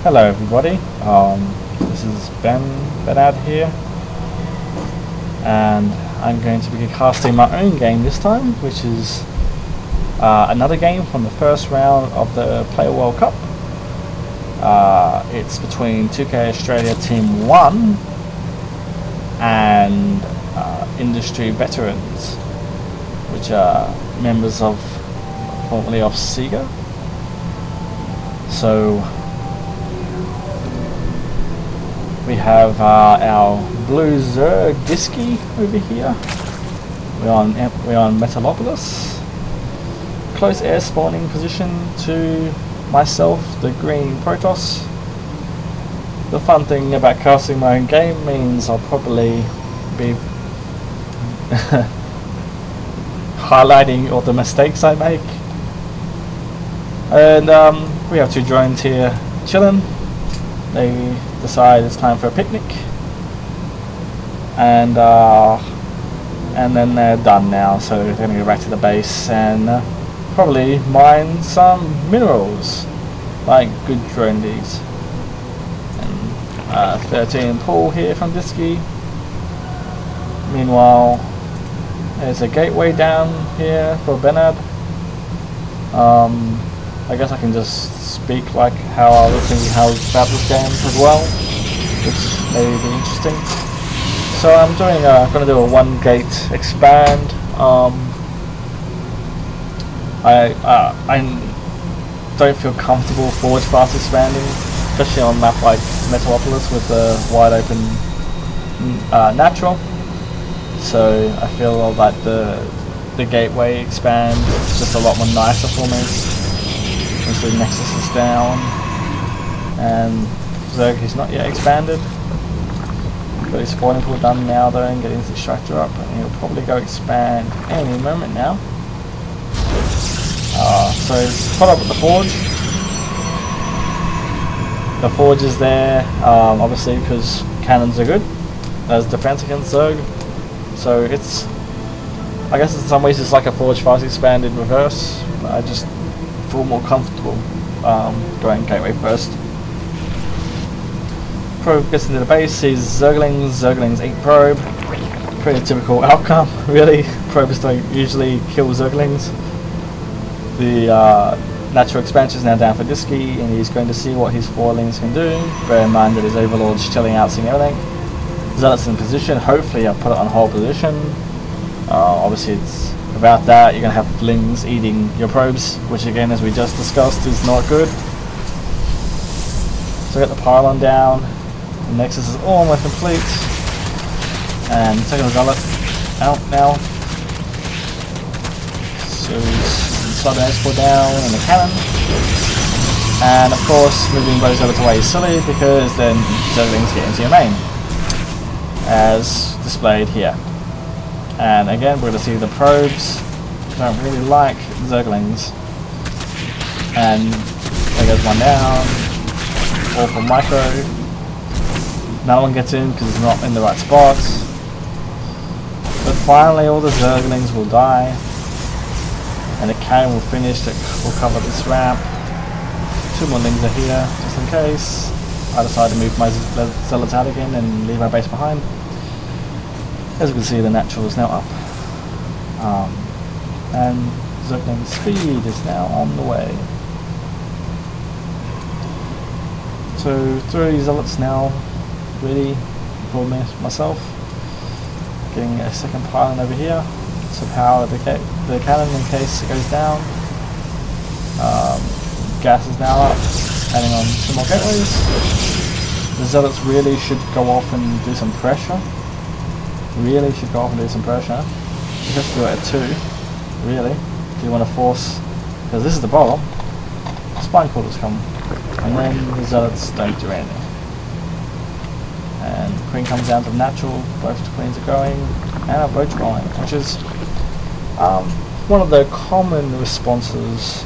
Hello everybody, this is BenAD here, and I'm going to be casting my own game this time, which is another game from the first round of the Player World Cup. It's between 2K Australia Team 1 and Industry Veterans, which are members of formerly of Sega. So we have our blue Zerg Disky over here. We're on Metalopolis. Close air spawning position to myself, the green Protoss. The fun thing about casting my own game means I'll probably be highlighting all the mistakes I make. And we have two drones here chilling. They decide it's time for a picnic, and then they're done now, so they're going to go back to the base and probably mine some minerals like good drone digs. And 13 pull here from Disky. Meanwhile, there's a gateway down here for BenAD. I guess I can just speak like how I was thinking about this game as well, which may be interesting. So I'm doing going to do a 1 gate expand. I don't feel comfortable forward fast expanding, especially on a map like Metalopolis with the wide open natural. So I feel like the gateway expand is just a lot more nicer for me. So Nexus is down, and Zerg is not yet expanded. Got his spawning pool done now though, and getting his extractor up, and he'll probably go expand any moment now. So caught up with the forge. The forge is there, obviously because cannons are good as defense against Zerg. So it's, I guess in some ways it's like a forge fast expanded reverse. But I just feel more comfortable going gateway first. Probe gets into the base, sees Zerglings eat probe. Pretty typical outcome, really. Probes don't usually kill Zerglings. The natural expansion is now down for Disky, and he's going to see what his forlings can do. Bear in mind that his overlord's chilling out, seeing everything. Zealot's in position, hopefully I'll put it on hold position. Obviously it's about that, you're going to have lings eating your probes, which again, as we just discussed, is not good. So get the pylon down, the Nexus is almost complete, and second Zealot out now. So slide the export down and the cannon, and of course moving those Zealots away is silly because then Zerglings get into your main, as displayed here. And again, we're going to see the probes don't really like Zerglings. And there goes one down. All for micro. No one gets in because it's not in the right spots. But finally all the Zerglings will die. And the cannon will finish, that will cover this ramp. 2 more lings are here, just in case. I decide to move my Zealots out again and leave my base behind. As we can see, the natural is now up, and Zergling speed is now on the way. So 3 Zealots now ready for myself. Getting a second pylon over here to power the cannon in case it goes down. Gas is now up, adding on 2 more gateways. The Zealots really should go off and do some pressure. Really should go off and do some pressure. You just do it at 2, really, if you want to force, because this is the problem. Spine quarters come, and then the Zealots don't do anything. And Queen comes down to natural, both Queens are going, and are both going, which is one of the common responses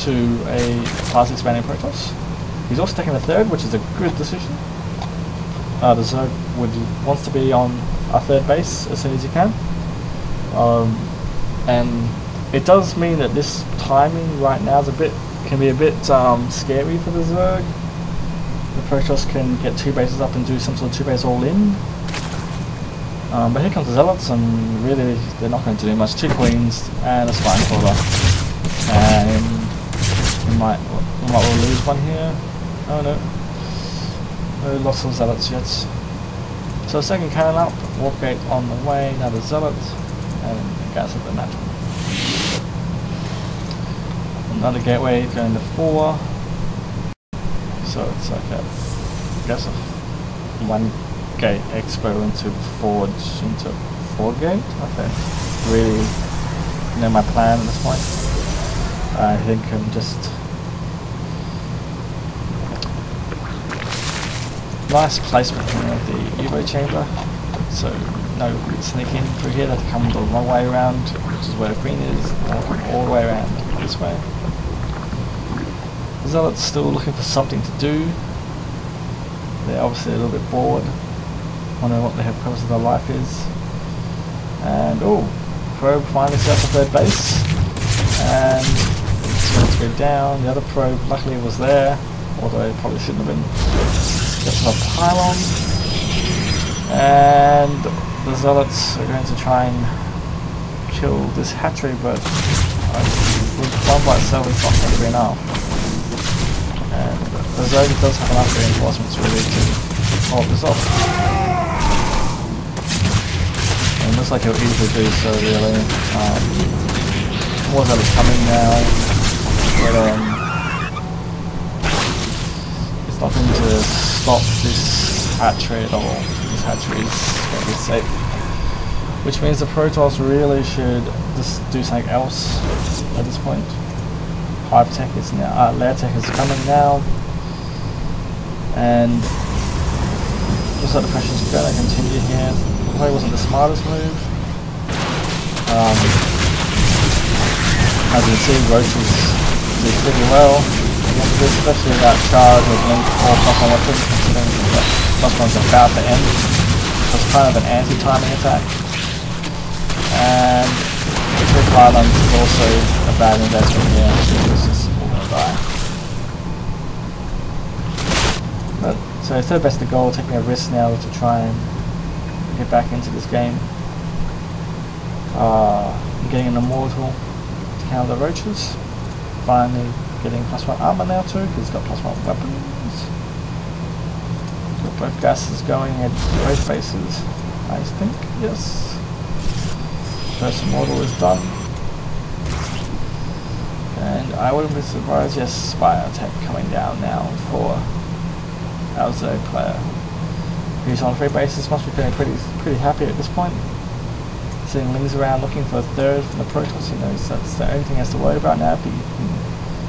to a fast expanding Protoss. He's also taking the 3rd, which is a good decision. The Zerg wants to be on our 3rd base as soon as he can, and it does mean that this timing right now is can be a bit scary for the Zerg, Protoss can get 2 bases up and do some sort of 2 base all in. But here comes the Zealots, and really they're not going to do much. 2 Queens and a Spine Crawler. And we might lose one here. Oh no. No lots of Zealots yet. So second cannon up, Warp Gate on the way, another Zealot, and gas at the natural. Another gateway going to 4. So it's like a, I guess, a 1 gate expo into forge into 4 gate. Okay, really know my plan at this point. I think I'm just nice placement here of the U-boat chamber. So no sneaking through here. They have to come the long way around, which is where the queen is, and come all the way around this way. The Zealots still looking for something to do. They're obviously a little bit bored, wondering what the heck purpose of their life is. And oh, probe finally set up their base, and it's going to go down. The other probe luckily was there, although it probably shouldn't have been. Just a pylon, and the Zealots are going to try and kill this hatchery, but one by itself is not going to be enough. And the Zerg does have enough reinforcements really to hold this off. And it looks like it'll easily do so really. More Zealots coming now, but it's not going to stop this hatchery at all. This hatchery is going to be safe. Which means the Protoss really should just do something else at this point. Hyper tech is now, layer tech is coming now, and looks like the pressure's going to continue here. Probably wasn't the smartest move. As you can see, Roaches do pretty well against this, especially that charge with link or +1 weapon, considering that +1's about to end. So it's kind of an anti-timing attack. And the pylons is also a bad investment here, it's just all going to die. But, so third best of goal, taking a risk now to try and get back into this game. Getting an immortal to counter the Roaches. Finally getting +1 armor now too, because it's got +1 weapons. Got both gases going at both bases, I think, yes. First immortal is done. And I wouldn't be surprised, yes, Spire Tech coming down now for our Zerg player. He's on 3 bases, must be feeling pretty happy at this point. Seeing Lings around looking for a third from the Protoss, he knows that's the only thing he has to worry about now. If he can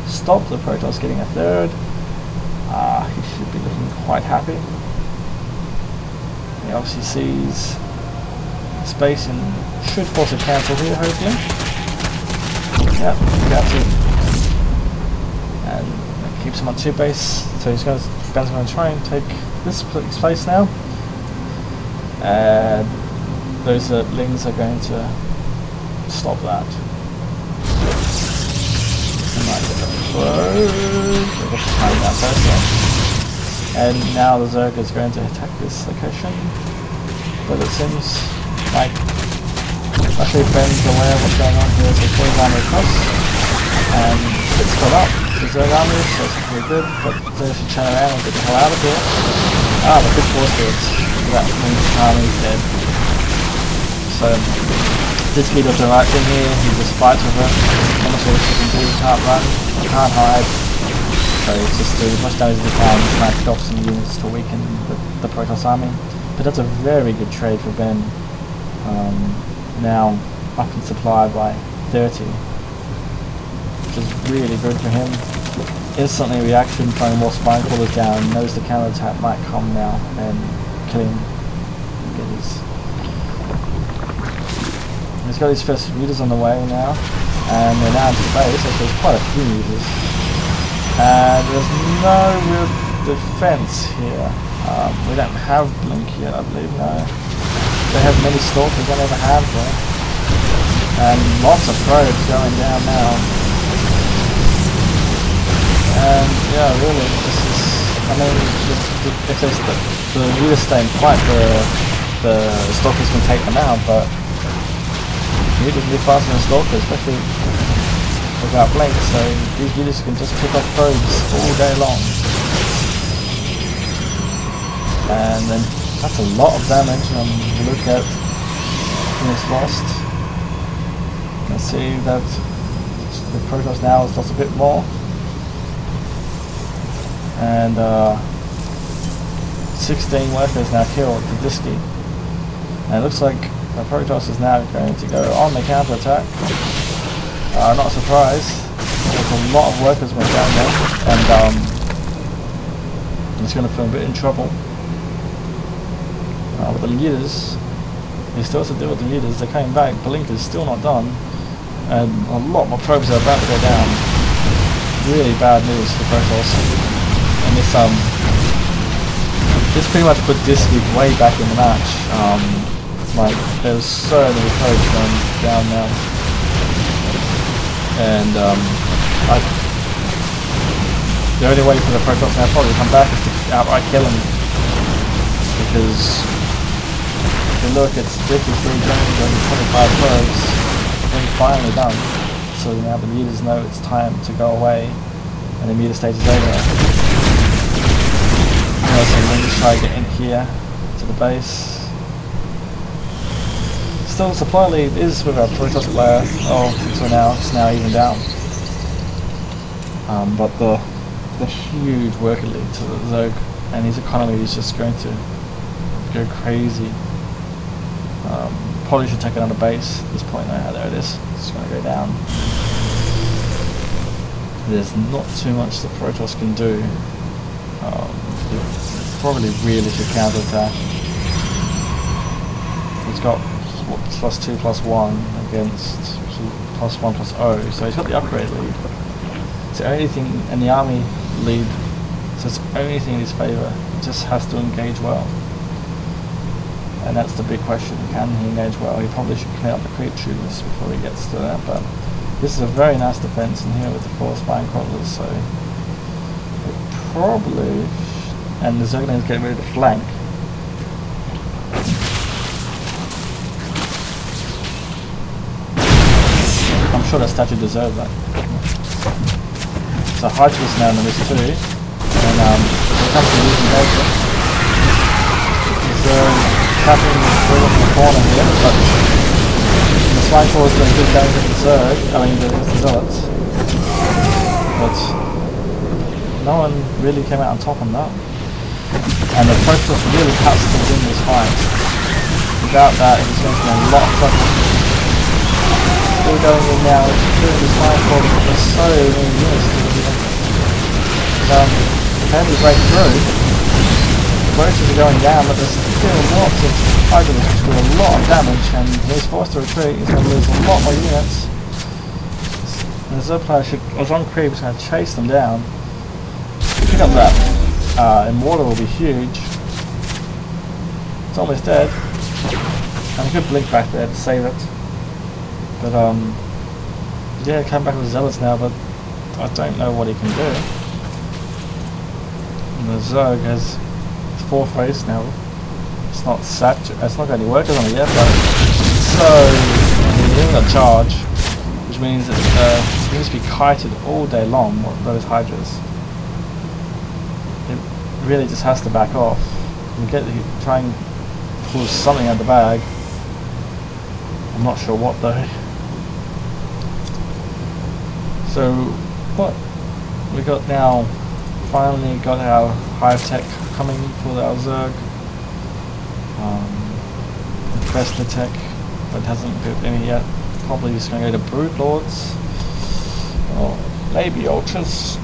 stop the Protoss getting a third, he should be looking quite happy. He obviously sees space and should force a cancel here, hopefully. Yep, that's it. And that keeps him on 2 base, so he's going to, Ben's going to try and take this place now. And those Lings are going to stop that. And now the Zerg is going to attack this location, but it seems like actually Ben's aware of what's going on here, so he pulls army across and it's got up the Zerg army, so it's pretty good, but they should turn around and get the hell out of here. The good force fields. That means the army's dead. So Disky does the right thing here, he just fights with it. Almost all he can do, he can't run, he can't hide. So he's just doing as much damage as he can, trying to drop some units to weaken the Protoss army. But that's a very good trade for Ben. Now up in supply by 30, which is really good for him. Instantly reaction, throwing more spine crawlers down, knows the counter attack might come now and kill him. He's got his first users on the way now, and they're now into the base, so there's quite a few users. And there's no real defense here. We don't have Blink yet, I believe, no. They have many stalkers, they never have though. And lots of probes going down now. And yeah, really, this is I mean, if there's the leaders stay in fight, the stalkers can take them out, but leaders can be faster than stalkers, especially without blink, so these leaders can just pick off probes all day long. And then that's a lot of damage when you look at units lost. Let's see that the Protoss now has lost a bit more. And 16 workers now killed the Disky. And it looks like the Protoss is now going to go on the counter-attack. Not surprised. There's a lot of workers went down there, and it's going to put him a bit in trouble. With the leaders, he still has to deal with the leaders. They're coming back. Blink is still not done, and a lot more probes are about to go down. Really bad news for Protoss. And this pretty much put Disky way back in the match. Like there's so many probes going down now, and the only way for the Protoss now probably to come back is to outright kill him, because if you look, it's 53 drones and 25 probes. They're finally done. So now the leaders know it's time to go away, and the meter stage is over. So we're just try to get in here to the base. Still, supply lead is with our Protoss layer. So now it's now evened out. But the huge worker lead to the Zerg, and his economy is just going to go crazy. Probably should take another base at this point. Now there it is. It's going to go down. There's not too much the Protoss can do. Probably really should counter attack. He's got +2/+1 against +1/+0, so he's got the upgrade lead. It's the only thing in the army lead, so it's the only thing in his favour. He just has to engage well. And that's the big question, can he engage well? He probably should clean up the creep tubers before he gets to that, but this is a very nice defense in here with the 4 spine crawlers, so it probably, and the Zerg is getting ready to flank. I'm sure that statue deserved that. So Hydras now in the list too, and it comes to losing data. Zerg tapping through in the corner here, but the spine crawlers doing good damage with the Zerg, the Zealots. But no one really came out on top on that. And the Protoss really has to win this fight. Without that, it's going to be a lot of trouble. Still going in now, doing this fight for there's so many units to do. Can we break through? The Protoss are going down, but there's still lots of Hydras which do a lot of damage, and he's forced to retreat. He's going to lose a lot more units. And the Zerg player was on creep, he's going to chase them down. Pick up that. Immortal will be huge. It's almost dead. And I could blink back there to save it. But yeah, come back with Zealots now, but I don't know what he can do. And the Zerg has 4th race now. It's not it's not got any workers on it yet, but so he's even got charge, which means that he needs to be kited all day long, those Hydras. Really just has to back off and try and pull something out of the bag. I'm not sure what though. So what we got now, finally got our hive tech coming for our Zerg. Best tech, but hasn't got any yet. Probably just going to go to Brood Lords or maybe Ultras.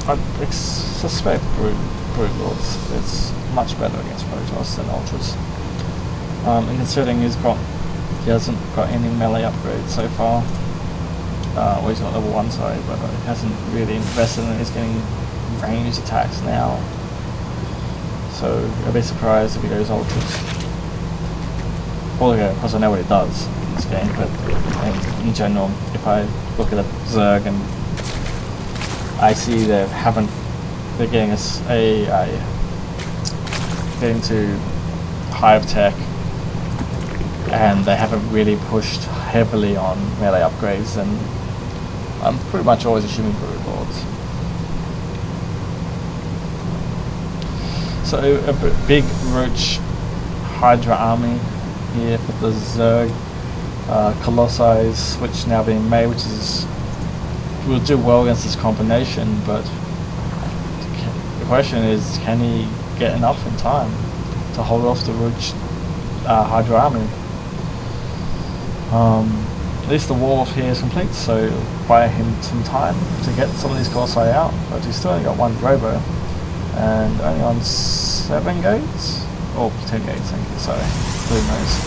I suspect Brood Lords. It's much better against Protoss than Ultras. And considering he hasn't got any melee upgrades so far. Well, he's got level 1, sorry, but he hasn't really invested in it. He's getting ranged attacks now. So I'd be surprised if he goes Ultras. Well, okay, of course I know what it does in this game, but in general, if I look at a Zerg and I see they've they're getting getting to Hive Tech, and they haven't really pushed heavily on melee upgrades, and I'm pretty much always assuming Brood Lords. So a big Roach Hydra army here for the Zerg Colossi switch now being made, which is will do well against this combination, but the question is, can he get enough in time to hold off the Roach Hydra army? At least the wall here is complete, so buy him some time to get some of these Colossi out, but he's still only got one Robo and only on 7 gates? Or 10 gates, thank you, sorry, who knows.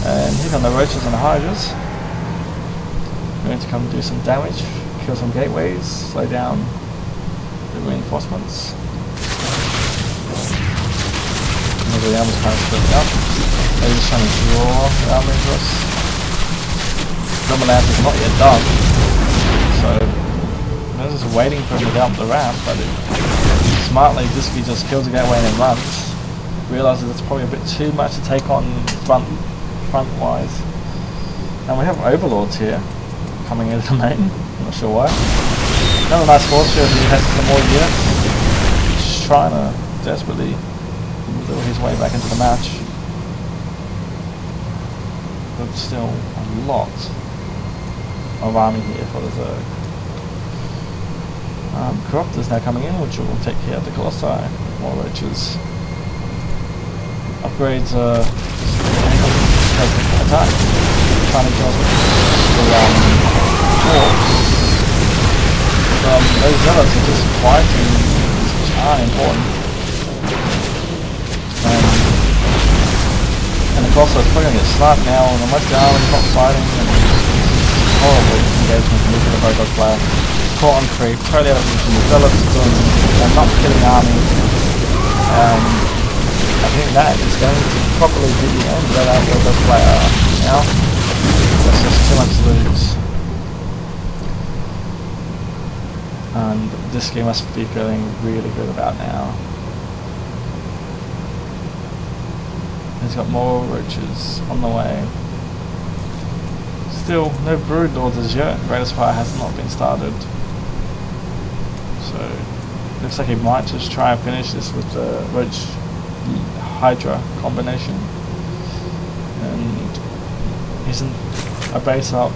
And here come the Roaches and the Hydras. Going to come do some damage, kill some gateways, slow down the reinforcements. Maybe the armor's kind of splitting up. They're just trying to draw the armor into us. Double Lance is not yet done, so they're just waiting for him to get up the ramp, but smartly Disky just kills the gateway and then runs. Realises it's probably a bit too much to take on front-wise. And we have Overlords here coming into the main, I'm not sure why. Another nice force here as he has some more units. Just trying to desperately wiggle his way back into the match. But still a lot of army here for the Zerg. Corruptors now coming in, which will take care of the Colossi. More Roaches. Upgrades attack. Trying to kill the orcs. Those zealots are just fighting, which are important. And the Colossi is probably going to get slapped now, and the most army is not fighting. And horrible engagement from the Protoss player. Caught on creep, totally out of position. The zealots are not killing army. I think that is going to probably be the end of that Protoss player now. That's just too much to lose. And this game must be feeling really good about now. He's got more Roaches on the way. Still, no Brood Lords as yet. Greatest Fire has not been started. So, looks like he might just try and finish this with the Roach Hydra combination. And isn't a base up.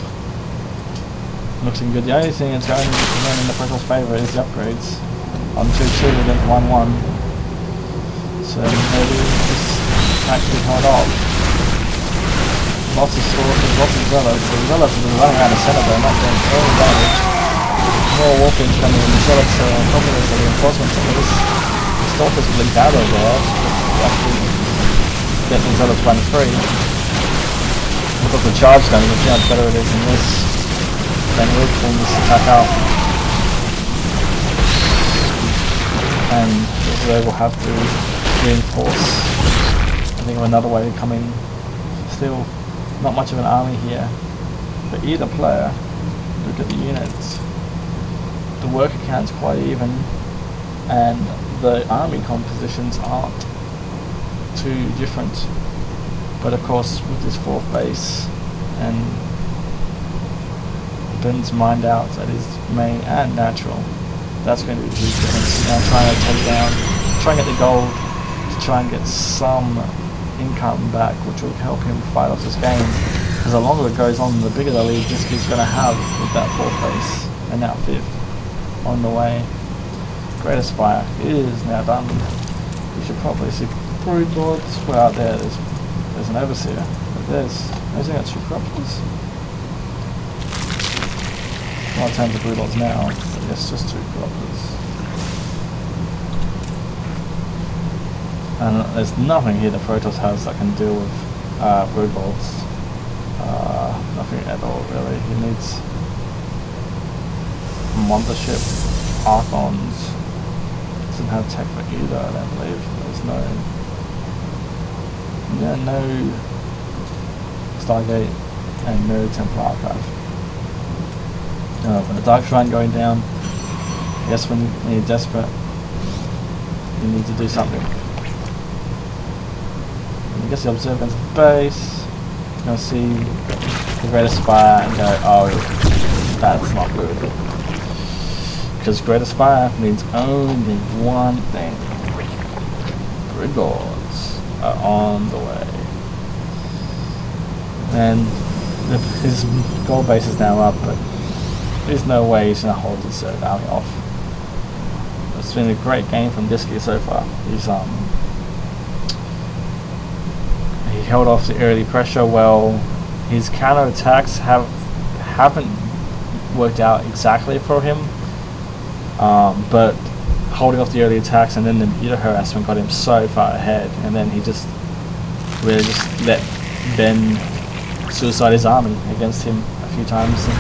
Looking good. The only thing that's going in the Protoss favour is the upgrades. On 2-2 against 1-1. So maybe this actually held off. Lots of Scorpions, lots of Zealots. The Zealots have been running around the centre though, not doing any damage. More Warpings coming in. The Zealots are on top of this, the reinforcements. So this Stalkers blink out over there to actually get the Zealots run free. Look at the charge gun, you can see how much better it is than this. Then we'll pull this attack out. And they will have to reinforce. I think of another way to come in. Still not much of an army here for either player. Look at the units. The worker count's quite even, and the army compositions aren't too different. But of course, with this fourth base and Ben's mined out at his main and natural, that's going to be the huge difference. Now trying to take down, try and get the gold to try and get some income back, which will help him fight off this game. Because the longer it goes on, the bigger the lead Disky's going to have with that fourth base and now fifth on the way. Greatest Fire is now done. We should probably see Brood Lords. We're out there. There's an Overseer. But there's only got 2 Corruptors. Well, in terms of Brood Lords now, but yes, just 2 Corruptors. And there's nothing here that Protoss has that can deal with Brood Lords. Nothing at all, really. He needs Mothership, Archons. Doesn't have tech for either, I don't believe. There's no Stargate and no Templar Archive. But the Dark Shrine going down Yes, when you're desperate, you need to do something. When you get the observer into the base, you're going to see the Greater Spire and go, oh, that's not good. Because Greater Spire means only one thing. Grid Lords are on the way. And his gold base is now up, but there's no way he's going to hold his Zerg army off. It's been a great game from Disky so far. He held off the early pressure well. His counter attacks haven't worked out exactly for him, but holding off the early attacks and then the meter harassment got him so far ahead, and then he just really just let Ben suicide his army against him a few times. And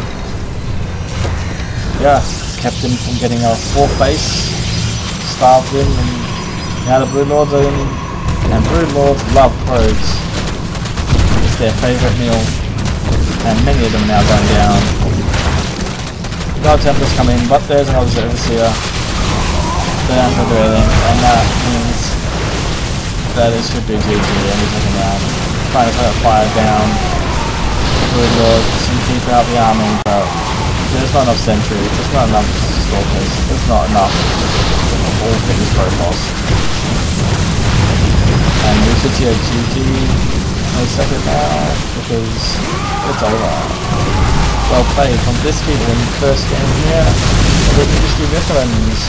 yeah, kept him from getting a 4th base, starved him, and now the Brood Lords are in, and Brood Lords love probes. It's their favourite meal, and many of them now going down. No Templars come in, but there's another Overseer. They don't have to do anything, and that means that it should be GG any second round. Trying to put that fire down. Brood Lords and keep out the army, but there's not enough sentries, there's not enough stalkers, there's not enough of all things Protoss. And we should see a GG in a second now, because it's over. Well played from Disky to win the first game here of the Disky Veterans.